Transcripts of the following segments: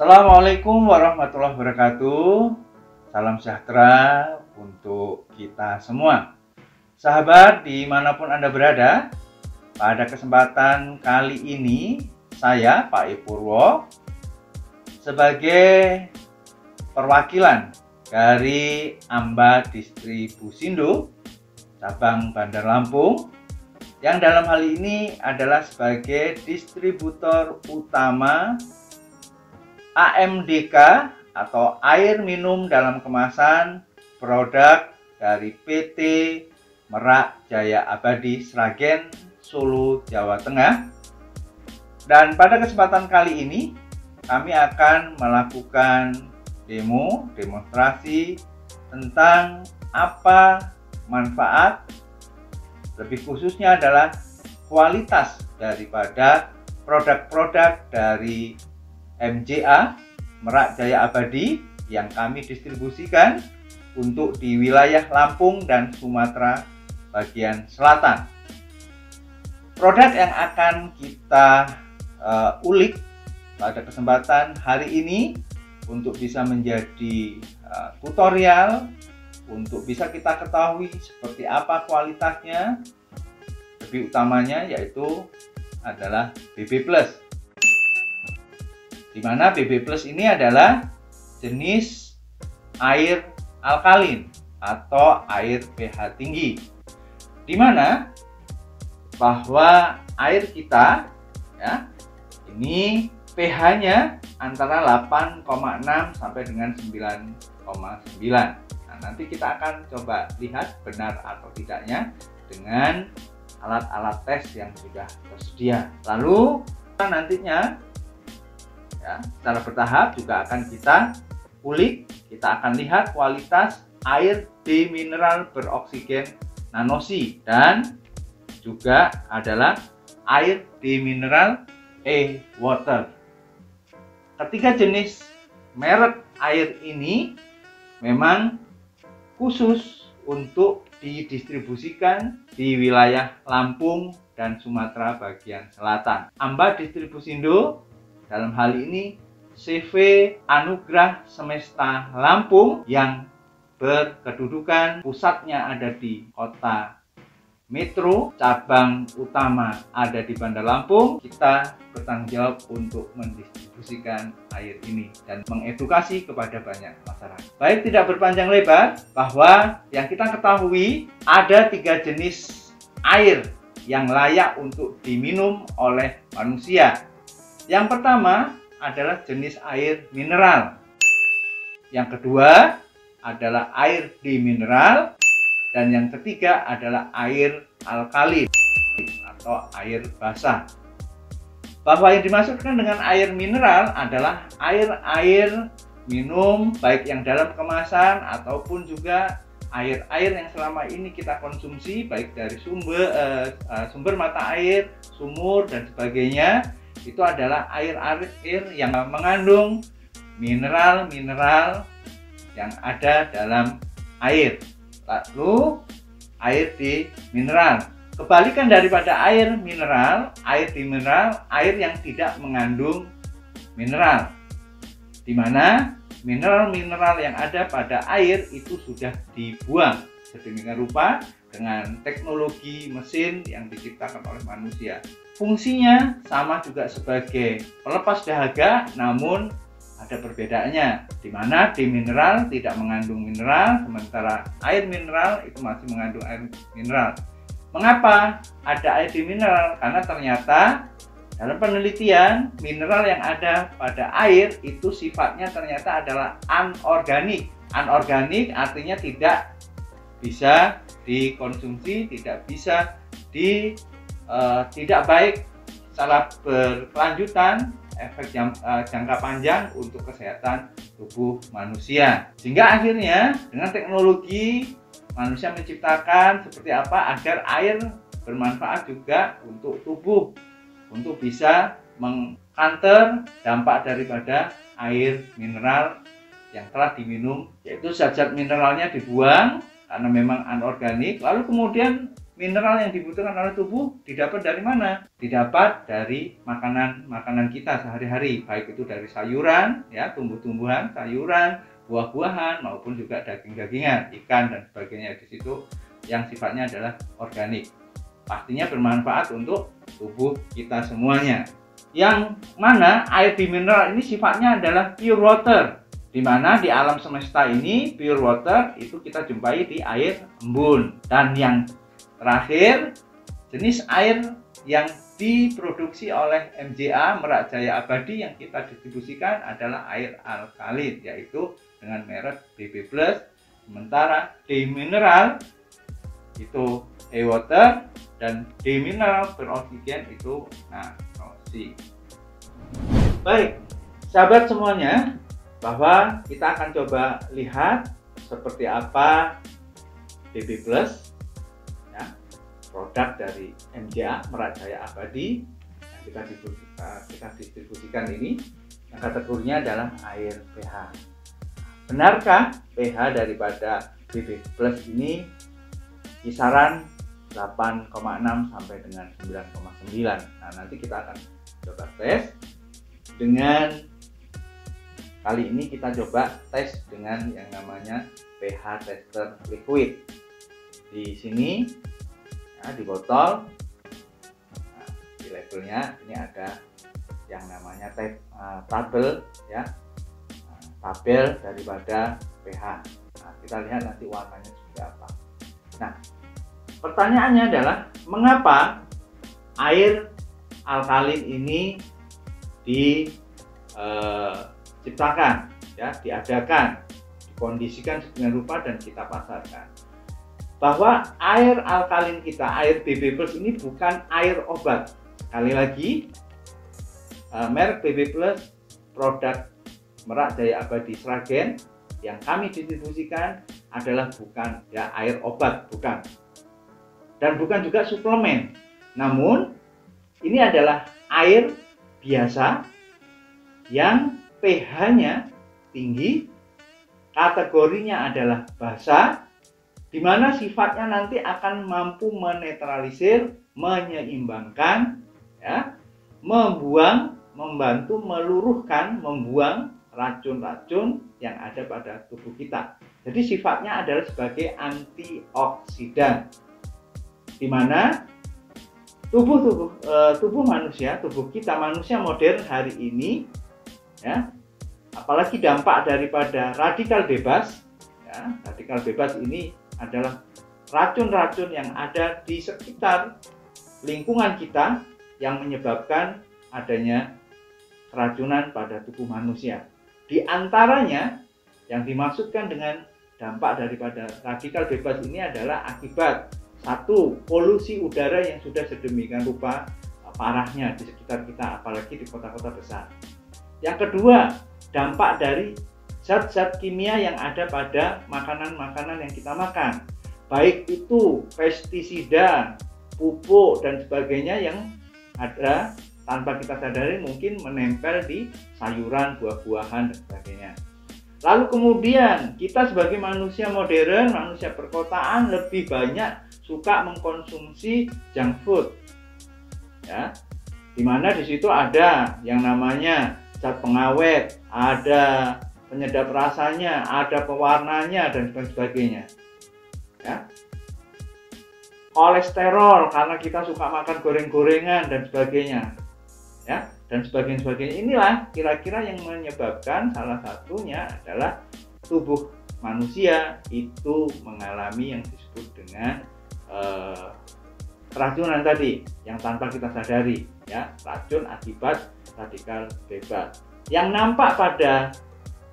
Assalamualaikum warahmatullahi wabarakatuh. Salam sejahtera untuk kita semua. Sahabat dimanapun Anda berada, pada kesempatan kali ini saya Pak Ipurwo sebagai perwakilan dari Amba Distribusindo cabang Bandar Lampung yang dalam hal ini adalah sebagai distributor utama AMDK atau air minum dalam kemasan produk dari PT Merak Jaya Abadi Sragen, Solo, Jawa Tengah. Dan pada kesempatan kali ini kami akan melakukan demonstrasi tentang apa manfaat, lebih khususnya adalah kualitas daripada produk-produk dari MJA Merak Jaya Abadi yang kami distribusikan untuk di wilayah Lampung dan Sumatera bagian selatan. Produk yang akan kita ulik pada kesempatan hari ini untuk bisa menjadi tutorial, untuk bisa kita ketahui seperti apa kualitasnya, lebih utamanya yaitu adalah BB Plus. Di mana BB Plus ini adalah jenis air alkalin atau air pH tinggi, di mana bahwa air kita ya ini pH-nya antara 8,6 sampai dengan 9,9. Nah, nanti kita akan coba lihat benar atau tidaknya dengan alat-alat tes yang sudah tersedia. Lalu nantinya ya, secara bertahap juga akan kita ulik, kita akan lihat kualitas air demineral beroksigen nanosi dan juga adalah air demineral e-water. Ketiga jenis merek air ini memang khusus untuk didistribusikan di wilayah Lampung dan Sumatera bagian selatan. Amba Distribusindo dalam hal ini CV Anugrah Semesta Lampung yang berkedudukan pusatnya ada di kota Metro, cabang utama ada di Bandar Lampung. Kita bertanggung jawab untuk mendistribusikan air ini dan mengedukasi kepada banyak masyarakat. Baik, tidak berpanjang lebar, bahwa yang kita ketahui ada 3 jenis air yang layak untuk diminum oleh manusia. Yang pertama adalah jenis air mineral. Yang kedua adalah air demineral. Dan yang ketiga adalah air alkalin atau air basah. Bahwa yang dimaksudkan dengan air mineral adalah air-air minum baik yang dalam kemasan ataupun juga air-air yang selama ini kita konsumsi baik dari sumber mata air, sumur dan sebagainya. Itu adalah air-air yang mengandung mineral-mineral yang ada dalam air. Lalu air demineral. Kebalikan daripada air mineral, air demineral, air yang tidak mengandung mineral. Di mana mineral-mineral yang ada pada air itu sudah dibuang sedemikian rupa dengan teknologi mesin yang diciptakan oleh manusia. Fungsinya sama juga sebagai pelepas dahaga, namun ada perbedaannya, di mana demineral tidak mengandung mineral, sementara air mineral itu masih mengandung air mineral. Mengapa ada air demineral? Karena ternyata dalam penelitian mineral yang ada pada air itu sifatnya ternyata adalah anorganik. Anorganik artinya tidak bisa dikonsumsi, tidak bisa tidak baik secara berkelanjutan, efek jangka panjang untuk kesehatan tubuh manusia. Sehingga akhirnya dengan teknologi manusia menciptakan seperti apa agar air bermanfaat juga untuk tubuh, untuk bisa mengcounter dampak daripada air mineral yang telah diminum, yaitu zat-zat mineralnya dibuang karena memang anorganik, lalu kemudian mineral yang dibutuhkan oleh tubuh didapat dari mana? Didapat dari makanan kita sehari-hari, baik itu dari sayuran, ya, tumbuh-tumbuhan, sayuran, buah-buahan, maupun juga daging-dagingan, ikan dan sebagainya. Di situ yang sifatnya adalah organik. Pastinya bermanfaat untuk tubuh kita semuanya. Yang mana air di mineral ini sifatnya adalah pure water, di mana di alam semesta ini pure water itu kita jumpai di air embun. Dan yang terakhir, jenis air yang diproduksi oleh MJA Merak Jaya Abadi yang kita distribusikan adalah air alkalin, yaitu dengan merek BB+. Sementara D-mineral itu e-water dan D-mineral beroksigen itu naproxy. Baik, sahabat semuanya, bahwa kita akan coba lihat seperti apa BB+, ya, produk dari MJA Merak Jaya Abadi yang kita distribusikan ini, yang kategorinya adalah air pH. Benarkah pH daripada BB+ ini kisaran 8,6 sampai dengan 9,9? Nah, nanti kita akan coba tes dengan, kali ini kita coba tes dengan yang namanya pH tester liquid. Di sini, ya, di botol, nah, di labelnya ini ada yang namanya tabel, ya, tabel daripada pH. Nah, kita lihat nanti warnanya seperti apa. Nah, pertanyaannya adalah mengapa air alkalin ini diciptakan, ya, diadakan, dikondisikan sedemikian rupa dan kita pasarkan. Bahwa air alkalin kita, air BB+ ini bukan air obat. Sekali lagi, merek BB+ produk Merak Jaya Abadi Sragen yang kami distribusikan adalah bukan, ya, air obat, bukan. Dan bukan juga suplemen. Namun ini adalah air biasa yang pH-nya tinggi, kategorinya adalah basa, di mana sifatnya nanti akan mampu menetralisir, menyeimbangkan, ya, membantu meluruhkan, membuang racun-racun yang ada pada tubuh kita. Jadi sifatnya adalah sebagai antioksidan, di mana tubuh manusia, tubuh kita manusia modern hari ini, ya, apalagi dampak daripada radikal bebas, ya, radikal bebas ini adalah racun-racun yang ada di sekitar lingkungan kita yang menyebabkan adanya keracunan pada tubuh manusia. Di antaranya yang dimaksudkan dengan dampak daripada radikal bebas ini adalah akibat satu, polusi udara yang sudah sedemikian rupa parahnya di sekitar kita, apalagi di kota-kota besar. Yang kedua, dampak dari zat-zat kimia yang ada pada makanan-makanan yang kita makan, baik itu pestisida, pupuk dan sebagainya yang ada tanpa kita sadari mungkin menempel di sayuran, buah-buahan dan sebagainya. Lalu kemudian kita sebagai manusia modern, manusia perkotaan lebih banyak suka mengkonsumsi junk food, ya, dimana di situ ada yang namanya zat pengawet, ada penyedap rasanya, ada pewarnanya dan sebagainya, ya. Kolesterol karena kita suka makan goreng-gorengan dan sebagainya, ya, dan sebagainya. Inilah kira-kira yang menyebabkan salah satunya adalah tubuh manusia itu mengalami yang disebut dengan keracunan tadi yang tanpa kita sadari, ya, racun akibat radikal bebas. Yang nampak pada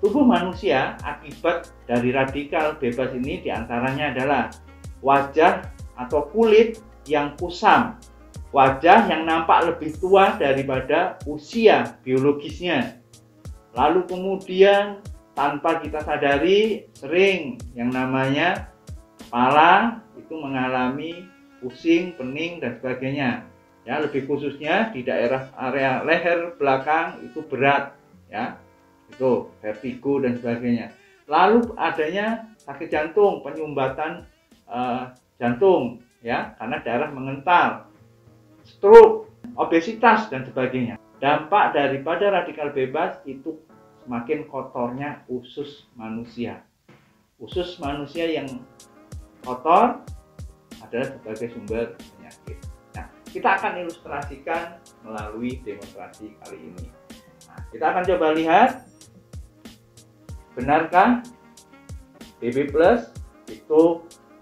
tubuh manusia akibat dari radikal bebas ini diantaranya adalah wajah atau kulit yang kusam, wajah yang nampak lebih tua daripada usia biologisnya. Lalu kemudian tanpa kita sadari sering yang namanya kepala itu mengalami pusing, pening dan sebagainya. Ya, lebih khususnya di daerah area leher belakang itu berat, ya. Itu vertigo dan sebagainya. Lalu adanya sakit jantung, penyumbatan jantung, ya, karena darah mengental, stroke, obesitas dan sebagainya. Dampak daripada radikal bebas itu semakin kotornya usus manusia. Usus manusia yang kotor adalah sebagai sumber penyakit. Nah, kita akan ilustrasikan melalui demonstrasi kali ini. Nah, kita akan coba lihat, benarkah BB+ itu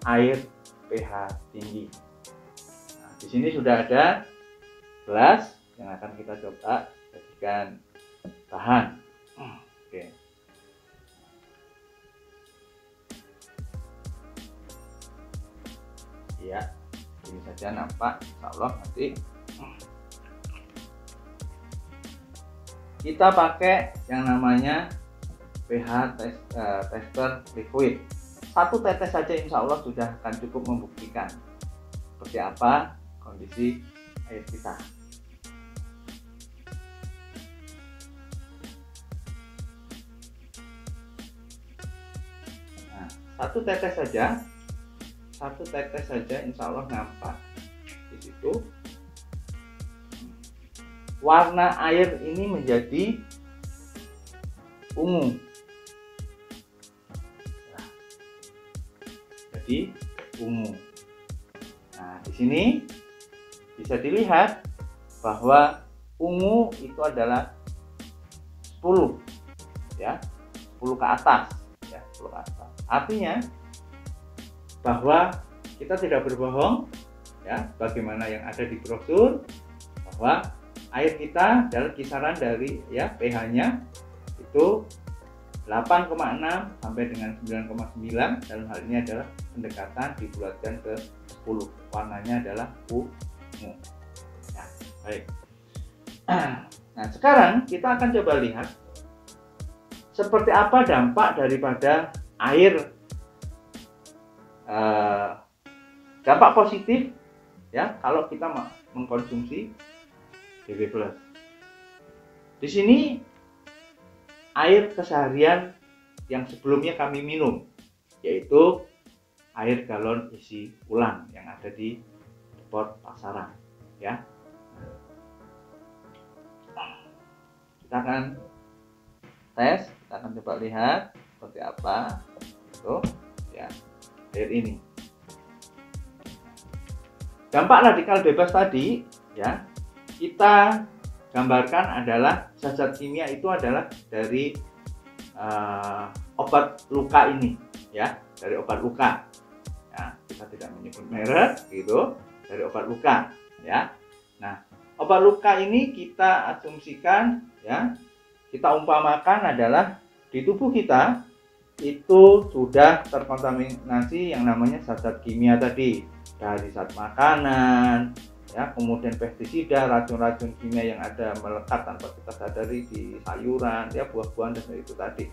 air pH tinggi. Nah, di sini sudah ada gelas yang akan kita coba jadikan bahan. Oke. Ya, ini saja nampak. Insya Allah nanti kita pakai yang namanya pH tester liquid. 1 tetes saja insya Allah sudah akan cukup membuktikan seperti apa kondisi air kita. Nah, 1 tetes saja insya Allah nampak di situ. Warna air ini menjadi ungu. Nah, jadi ungu. Nah, di sini bisa dilihat bahwa ungu itu adalah 10 ya, 10 ke atas ya, 10 ke atas. Artinya bahwa kita tidak berbohong ya, bagaimana yang ada di brosur, bahwa air kita dalam kisaran dari ya pH-nya itu 8,6 sampai dengan 9,9. dalam hal ini adalah pendekatan dibulatkan ke 10. Warnanya adalah ungu. Ya, baik. Nah, sekarang kita akan coba lihat seperti apa dampak daripada air, dampak positif ya kalau kita mengkonsumsi BB+. Di sini air keseharian yang sebelumnya kami minum, yaitu air galon isi ulang yang ada di depot pasaran ya. Kita akan tes, kita akan coba lihat seperti apa itu ya air ini. Dampak radikal bebas tadi ya kita gambarkan adalah zat-zat kimia itu adalah dari obat luka ini ya, dari obat luka ya, kita tidak menyebut merek gitu, dari obat luka ya. Nah, obat luka ini kita asumsikan ya, kita umpamakan adalah di tubuh kita itu sudah terkontaminasi yang namanya zat-zat kimia tadi, dari zat makanan ya, kemudian pestisida, racun-racun kimia yang ada melekat tanpa kita sadari di sayuran ya, buah-buahan dan itu tadi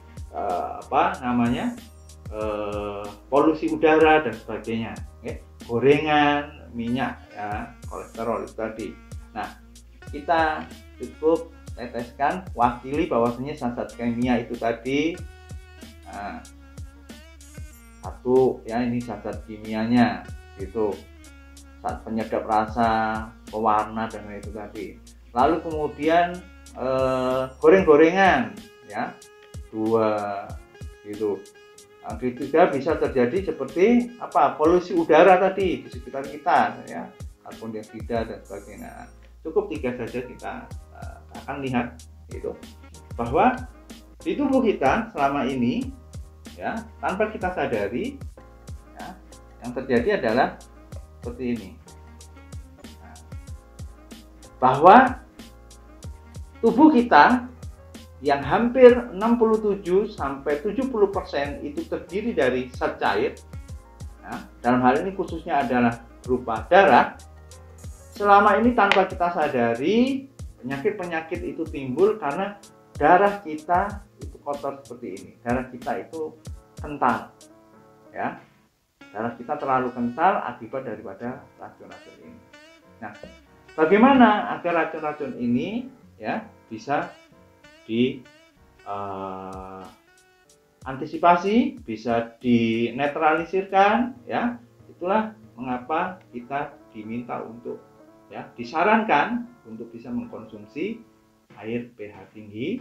polusi udara dan sebagainya ya, gorengan, minyak ya, kolesterol itu tadi. Nah, kita cukup teteskan wakili bahwasanya zat-zat kimia itu tadi. Nah, satu ya, ini zat-zat kimianya gitu, zat penyedap rasa, pewarna dan itu tadi. Lalu kemudian goreng-gorengan ya, 2 gitu. Nah, ketiga bisa terjadi seperti apa, polusi udara tadi di sekitar kita ya, karbon dioksida dan sebagainya. Cukup 3 saja kita akan lihat gitu, bahwa di tubuh kita selama ini ya, tanpa kita sadari ya, yang terjadi adalah seperti ini. Nah, bahwa tubuh kita yang hampir 67 sampai 70% itu terdiri dari zat cair ya, dalam hal ini khususnya adalah berupa darah. Selama ini tanpa kita sadari, penyakit-penyakit itu timbul karena darah kita itu kotor seperti ini. Darah kita itu kental ya, darah kita terlalu kental akibat daripada racun-racun ini. Nah, bagaimana agar racun-racun ini ya bisa antisipasi, bisa dinetralisirkan ya, itulah mengapa kita diminta untuk disarankan untuk bisa mengkonsumsi air pH tinggi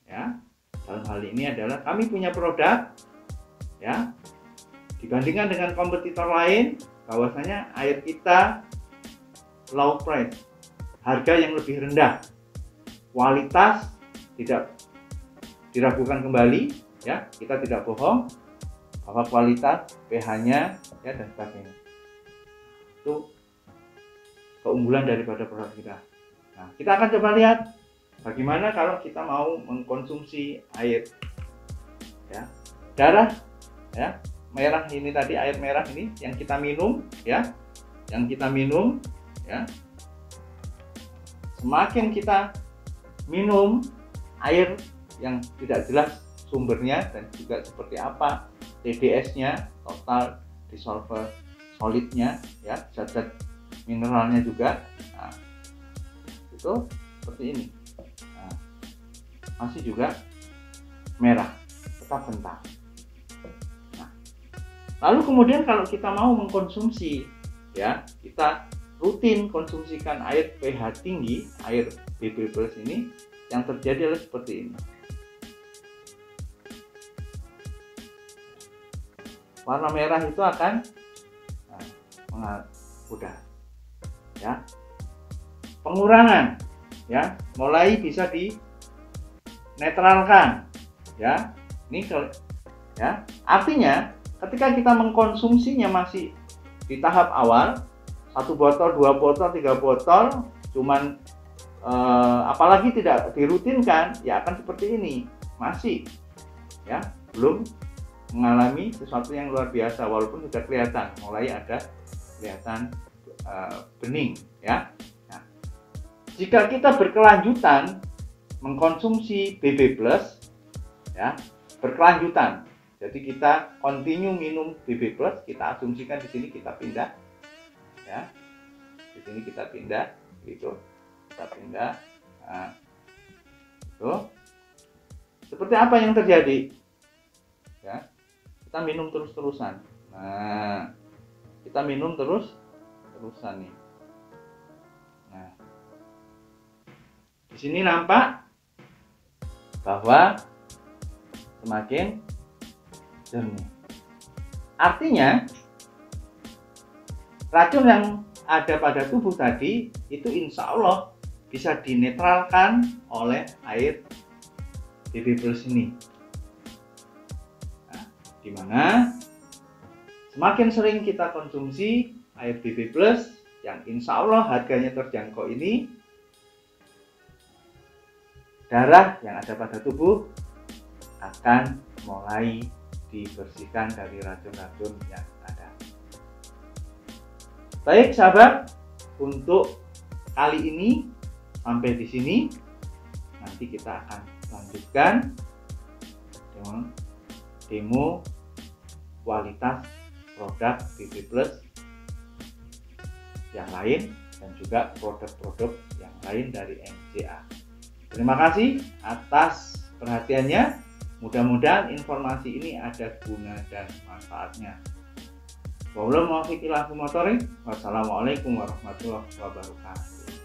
ya. Dalam hal ini adalah kami punya produk ya, dibandingkan dengan kompetitor lain bahwasanya air kita low price, harga yang lebih rendah, kualitas tidak diragukan kembali ya, kita tidak bohong bahwa kualitas pH-nya ya dan sebagainya itu keunggulan daripada produk kita. Nah, kita akan coba lihat bagaimana kalau kita mau mengkonsumsi air ya, darah ya, merah ini tadi, air merah ini yang kita minum ya, semakin kita minum air yang tidak jelas sumbernya dan juga seperti apa TDS-nya, total dissolved solidnya ya, zat-zat mineralnya juga. Nah, itu seperti ini. Nah, masih juga merah, tetap kentang. Nah, lalu kemudian kalau kita mau mengkonsumsi ya, kita rutin konsumsikan air pH tinggi, air BB+ ini, yang terjadi adalah seperti ini. Warna merah itu akan udah ya, pengurangan ya, mulai bisa dinetralkan ya. Ini ya, artinya ketika kita mengkonsumsinya masih di tahap awal, 1 botol, 2 botol, 3 botol, cuman apalagi tidak dirutinkan ya akan seperti ini, masih ya belum mengalami sesuatu yang luar biasa, walaupun sudah kelihatan mulai ada kelihatan bening ya. Nah, jika kita berkelanjutan mengkonsumsi BB+ ya, berkelanjutan, jadi kita continue minum BB+, kita asumsikan di sini kita pindah ya, di sini kita pindah gitu, kita pindah. Nah, itu seperti apa yang terjadi ya, kita minum terus-terusan. Nah, kita minum terus-terusan nih. Nah, di sini nampak bahwa semakin jernih. Artinya racun yang ada pada tubuh tadi itu insya Allah bisa dinetralkan oleh air BB+ ini. Nah, dimana semakin sering kita konsumsi air BB+ yang insya Allah harganya terjangkau ini, darah yang ada pada tubuh akan mulai dibersihkan dari racun-racun yang ada. Baik sahabat, untuk kali ini sampai di sini. Nanti kita akan lanjutkan demo kualitas produk BB+ yang lain dan juga produk-produk yang lain dari MCA. Terima kasih atas perhatiannya. Mudah-mudahan informasi ini ada guna dan manfaatnya. Wassalamualaikum warahmatullahi wabarakatuh.